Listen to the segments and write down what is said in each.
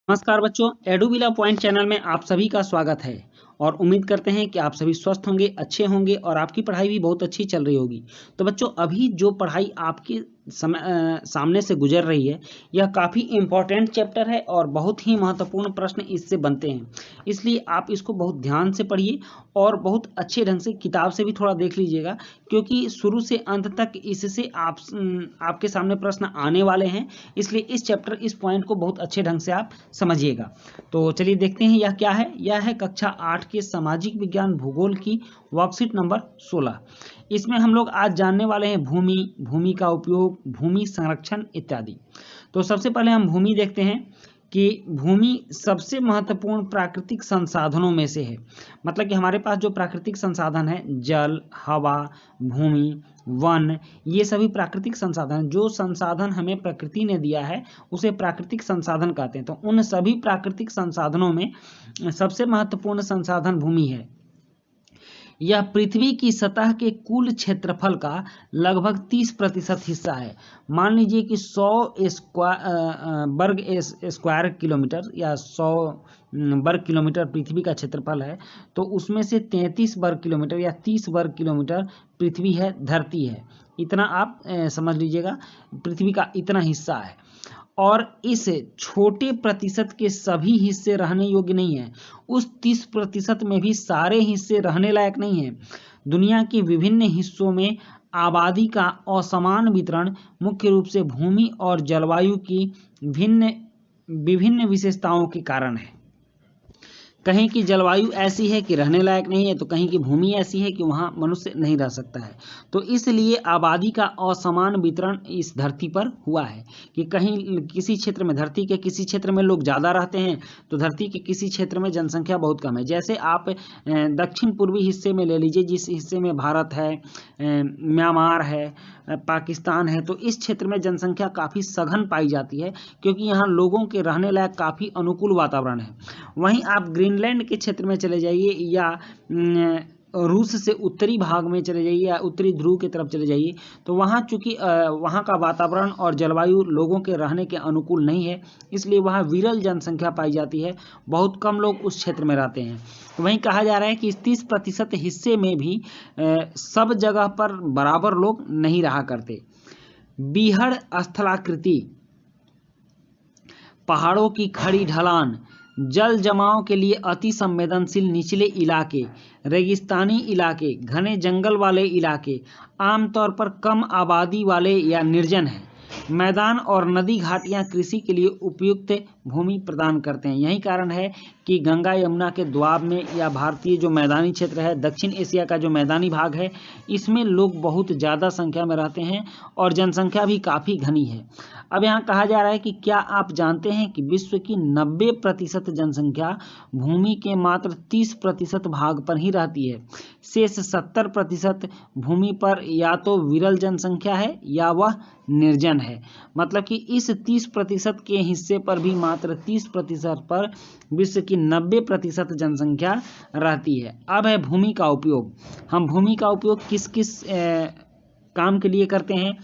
नमस्कार बच्चों, एडुविला point channel में आप सभी का स्वागत है और उम्मीद करते हैं कि आप सभी स्वस्थ होंगे, अच्छे होंगे और आपकी पढ़ाई भी बहुत अच्छी चल रही होगी। तो बच्चों, अभी जो पढ़ाई आपके सामने से गुजर रही है, यह काफ़ी इम्पोर्टेंट चैप्टर है और बहुत ही महत्वपूर्ण प्रश्न इससे बनते हैं। इसलिए आप इसको बहुत ध्यान से पढ़िए और बहुत अच्छे ढंग से किताब से भी थोड़ा देख लीजिएगा, क्योंकि शुरू से अंत तक इससे आपके सामने प्रश्न आने वाले हैं। इसलिए इस पॉइंट को बहुत अच्छे ढंग से आप समझिएगा। तो चलिए देखते हैं यह क्या है। यह है कक्षा 8 के सामाजिक विज्ञान भूगोल की वर्कशीट नंबर 16। इसमें हम लोग आज जानने वाले हैं भूमि, भूमि का उपयोग, भूमि संरक्षण इत्यादि। तो सबसे पहले हम भूमि देखते हैं कि भूमि सबसे महत्वपूर्ण प्राकृतिक संसाधनों में से है। मतलब कि हमारे पास जो प्राकृतिक संसाधन है, जल, हवा, भूमि, वन, ये सभी प्राकृतिक संसाधन, जो संसाधन हमें प्रकृति ने दिया है उसे प्राकृतिक संसाधन कहते हैं। तो उन सभी प्राकृतिक संसाधनों में सबसे महत्वपूर्ण संसाधन भूमि है। यह पृथ्वी की सतह के कुल क्षेत्रफल का लगभग 30% हिस्सा है। मान लीजिए कि 100 वर्ग स्क्वायर किलोमीटर या 100 वर्ग किलोमीटर पृथ्वी का क्षेत्रफल है, तो उसमें से 33 वर्ग किलोमीटर या 30 वर्ग किलोमीटर पृथ्वी है, धरती है। इतना आप समझ लीजिएगा, पृथ्वी का इतना हिस्सा है। और इस छोटे प्रतिशत के सभी हिस्से रहने योग्य नहीं है। उस 30% में भी सारे हिस्से रहने लायक नहीं है। दुनिया के विभिन्न हिस्सों में आबादी का असमान वितरण मुख्य रूप से भूमि और जलवायु की विभिन्न विशेषताओं के कारण है। कहीं की जलवायु ऐसी है कि रहने लायक नहीं है, तो कहीं की भूमि ऐसी है कि वहाँ मनुष्य नहीं रह सकता है। तो इसलिए आबादी का असमान वितरण इस धरती पर हुआ है कि कहीं किसी क्षेत्र में, धरती के किसी क्षेत्र में लोग ज़्यादा रहते हैं, तो धरती के किसी क्षेत्र में जनसंख्या बहुत कम है। जैसे आप दक्षिण पूर्वी हिस्से में ले लीजिए, जिस हिस्से में भारत है, म्यांमार है, पाकिस्तान है, तो इस क्षेत्र में जनसंख्या काफ़ी सघन पाई जाती है, क्योंकि यहाँ लोगों के रहने लायक काफ़ी अनुकूल वातावरण है। वहीं आप ग्रीनलैंड के क्षेत्र में चले जाइए या रूस से उत्तरी भाग में चले जाइए या उत्तरी ध्रुव की तरफ चले जाइए, तो वहाँ चूंकि वहाँ का वातावरण और जलवायु लोगों के रहने के अनुकूल नहीं है, इसलिए वहाँ विरल जनसंख्या पाई जाती है, बहुत कम लोग उस क्षेत्र में रहते हैं। वहीं कहा जा रहा है कि इस 30% हिस्से में भी सब जगह पर बराबर लोग नहीं रहा करते। बीहड़ स्थलाकृति, पहाड़ों की खड़ी ढलान, जल जमाव के लिए अति संवेदनशील निचले इलाके, रेगिस्तानी इलाके, घने जंगल वाले इलाके, आमतौर पर कम आबादी वाले या निर्जन हैं। मैदान और नदी घाटियां कृषि के लिए उपयुक्त भूमि प्रदान करते हैं। यही कारण है कि गंगा यमुना के दोआब में या भारतीय जो मैदानी क्षेत्र है, दक्षिण एशिया का जो मैदानी भाग है, इसमें लोग बहुत ज़्यादा संख्या में रहते हैं और जनसंख्या भी काफ़ी घनी है। अब यहाँ कहा जा रहा है कि क्या आप जानते हैं कि विश्व की 90% जनसंख्या भूमि के मात्र 30% भाग पर ही रहती है। शेष 70% भूमि पर या तो विरल जनसंख्या है या वह निर्जन है। मतलब कि इस 30% के हिस्से पर भी मात्र 30% पर विश्व की 90% जनसंख्या रहती है। अब है भूमि का उपयोग। हम भूमि का उपयोग किस किस काम के लिए करते हैं?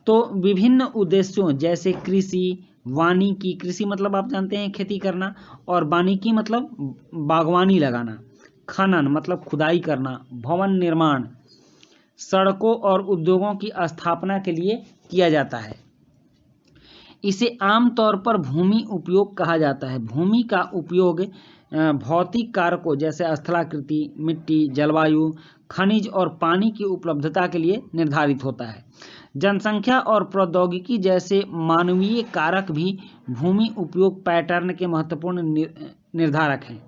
तो विभिन्न उद्देश्यों जैसे कृषि, वानिकी, कृषि मतलब आप जानते हैं खेती करना, और वानिकी मतलब बागवानी लगाना, खनन मतलब खुदाई करना, भवन निर्माण, सड़कों और उद्योगों की स्थापना के लिए किया जाता है। इसे आमतौर पर भूमि उपयोग कहा जाता है। भूमि का उपयोग भौतिक कारकों जैसे स्थलाकृति, मिट्टी, जलवायु, खनिज और पानी की उपलब्धता के लिए निर्धारित होता है। जनसंख्या और प्रौद्योगिकी जैसे मानवीय कारक भी भूमि उपयोग पैटर्न के महत्वपूर्ण निर्धारक हैं।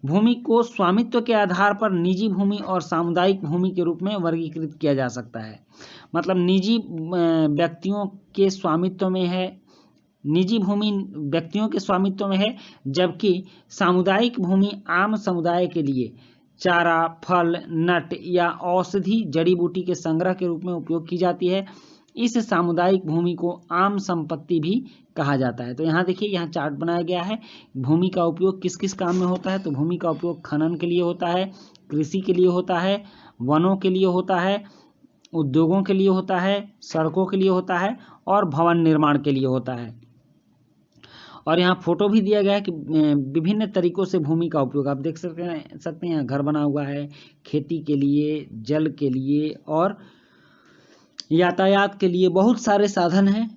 भूमि को स्वामित्व के आधार पर निजी भूमि और सामुदायिक भूमि के रूप में वर्गीकृत किया जा सकता है। मतलब निजी व्यक्तियों के स्वामित्व में है, निजी भूमि व्यक्तियों के स्वामित्व में है, जबकि सामुदायिक भूमि आम समुदाय के लिए चारा, फल, नट या औषधि जड़ी बूटी के संग्रह के रूप में उपयोग की जाती है। इस सामुदायिक भूमि को आम संपत्ति भी कहा जाता है। तो यहाँ देखिए, यहाँ चार्ट बनाया गया है, भूमि का उपयोग किस किस काम में होता है। तो भूमि का उपयोग खनन के लिए होता है, कृषि के लिए होता है, वनों के लिए होता है, उद्योगों के लिए होता है, सड़कों के लिए होता है और भवन निर्माण के लिए होता है। और यहाँ फोटो भी दिया गया है कि विभिन्न तरीकों से भूमि का उपयोग आप देख सकते हैं। घर बना हुआ है खेती के लिए, जल के लिए और यातायात के लिए, बहुत सारे साधन हैं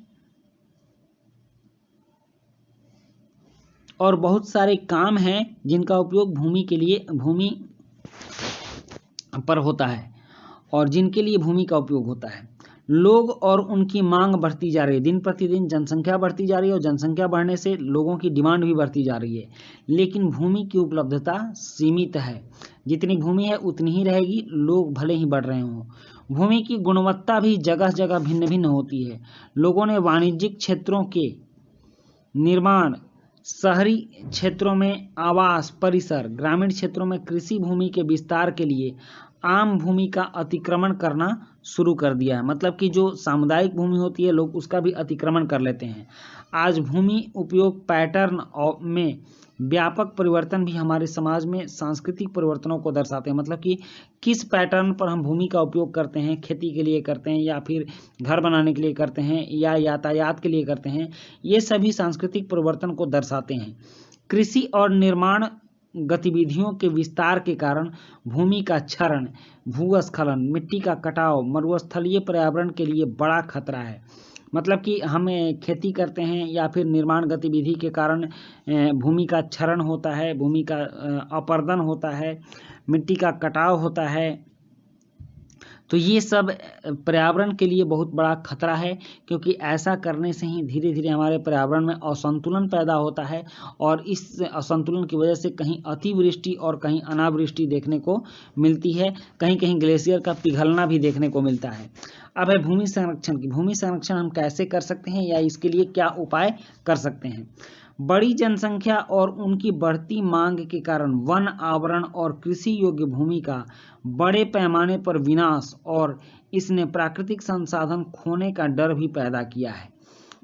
और बहुत सारे काम हैं जिनका उपयोग भूमि के लिए, भूमि पर होता है और जिनके लिए भूमि का उपयोग होता है। लोग और उनकी मांग बढ़ती जा रही है, दिन प्रतिदिन जनसंख्या बढ़ती जा रही है और जनसंख्या बढ़ने से लोगों की डिमांड भी बढ़ती जा रही है, लेकिन भूमि की उपलब्धता सीमित है। जितनी भूमि है उतनी ही रहेगी, लोग भले ही बढ़ रहे हों। भूमि की गुणवत्ता भी जगह जगह भिन्न भिन्न होती है। लोगों ने वाणिज्यिक क्षेत्रों के निर्माण, शहरी क्षेत्रों में आवास परिसर, ग्रामीण क्षेत्रों में कृषि भूमि के विस्तार के लिए आम भूमि का अतिक्रमण करना शुरू कर दिया है। मतलब कि जो सामुदायिक भूमि होती है लोग उसका भी अतिक्रमण कर लेते हैं। आज भूमि उपयोग पैटर्न में व्यापक परिवर्तन भी हमारे समाज में सांस्कृतिक परिवर्तनों को दर्शाते हैं। मतलब कि किस पैटर्न पर हम भूमि का उपयोग करते हैं, खेती के लिए करते हैं या फिर घर बनाने के लिए करते हैं या यातायात के लिए करते हैं, ये सभी सांस्कृतिक परिवर्तन को दर्शाते हैं। कृषि और निर्माण गतिविधियों के विस्तार के कारण भूमि का क्षरण, भूस्खलन, मिट्टी का कटाव मरुस्थलीय पर्यावरण के लिए बड़ा खतरा है। मतलब कि हम खेती करते हैं या फिर निर्माण गतिविधि के कारण भूमि का क्षरण होता है, भूमि का अपरदन होता है, मिट्टी का कटाव होता है, तो ये सब पर्यावरण के लिए बहुत बड़ा खतरा है, क्योंकि ऐसा करने से ही धीरे धीरे हमारे पर्यावरण में असंतुलन पैदा होता है और इस असंतुलन की वजह से कहीं अतिवृष्टि और कहीं अनावृष्टि देखने को मिलती है, कहीं कहीं ग्लेशियर का पिघलना भी देखने को मिलता है। अब है भूमि संरक्षण की। भूमि संरक्षण हम कैसे कर सकते हैं या इसके लिए क्या उपाय कर सकते हैं? बड़ी जनसंख्या और उनकी बढ़ती मांग के कारण वन आवरण और कृषि योग्य भूमि का बड़े पैमाने पर विनाश और इसने प्राकृतिक संसाधन खोने का डर भी पैदा किया है।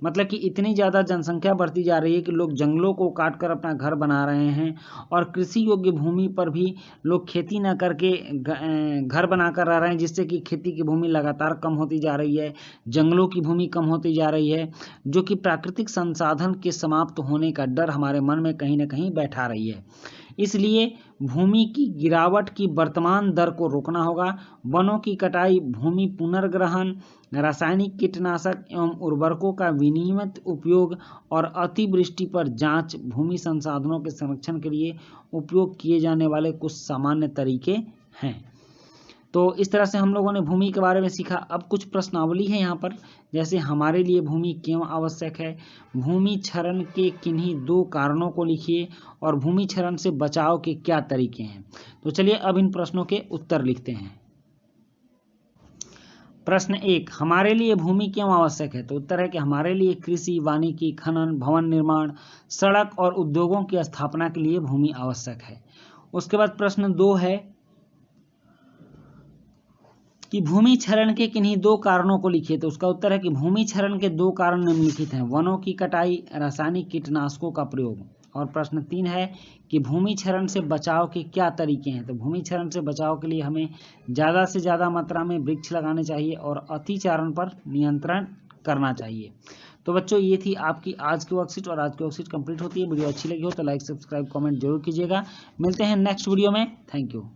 मतलब कि इतनी ज़्यादा जनसंख्या बढ़ती जा रही है कि लोग जंगलों को काटकर अपना घर बना रहे हैं और कृषि योग्य भूमि पर भी लोग खेती न करके घर बनाकर रह रहे हैं, जिससे कि खेती की भूमि लगातार कम होती जा रही है, जंगलों की भूमि कम होती जा रही है, जो कि प्राकृतिक संसाधन के समाप्त होने का डर हमारे मन में कहीं ना कहीं बैठा रही है। इसलिए भूमि की गिरावट की वर्तमान दर को रोकना होगा। वनों की कटाई, भूमि पुनर्ग्रहण, रासायनिक कीटनाशक एवं उर्वरकों का विनियमित उपयोग और अतिवृष्टि पर जांच भूमि संसाधनों के संरक्षण के लिए उपयोग किए जाने वाले कुछ सामान्य तरीके हैं। तो इस तरह से हम लोगों ने भूमि के बारे में सीखा। अब कुछ प्रश्नावली है यहाँ पर, जैसे हमारे लिए भूमि क्यों आवश्यक है, भूमि क्षरण के किन्हीं 2 कारणों को लिखिए और भूमि क्षरण से बचाव के क्या तरीके हैं। तो चलिए अब इन प्रश्नों के उत्तर लिखते हैं। प्रश्न 1, हमारे लिए भूमि क्यों आवश्यक है? तो उत्तर है कि हमारे लिए कृषि, वानिकी, खनन, भवन निर्माण, सड़क और उद्योगों की स्थापना के लिए भूमि आवश्यक है। उसके बाद प्रश्न 2 है कि भूमि क्षरण के किन्हीं 2 कारणों को लिखिए। तो उसका उत्तर है कि भूमि क्षरण के 2 कारण निम्नलिखित हैं: वनों की कटाई, रासायनिक कीटनाशकों का प्रयोग। और प्रश्न 3 है कि भूमि क्षरण से बचाव के क्या तरीके हैं? तो भूमि क्षरण से बचाव के लिए हमें ज़्यादा से ज़्यादा मात्रा में वृक्ष लगाने चाहिए और अतिचारण पर नियंत्रण करना चाहिए। तो बच्चों ये थी आपकी आज की वर्कशीट और आज की वर्कशीट कंप्लीट होती है। वीडियो अच्छी लगी हो तो लाइक, सब्सक्राइब, कमेंट जरूर कीजिएगा। मिलते हैं नेक्स्ट वीडियो में। Thank you.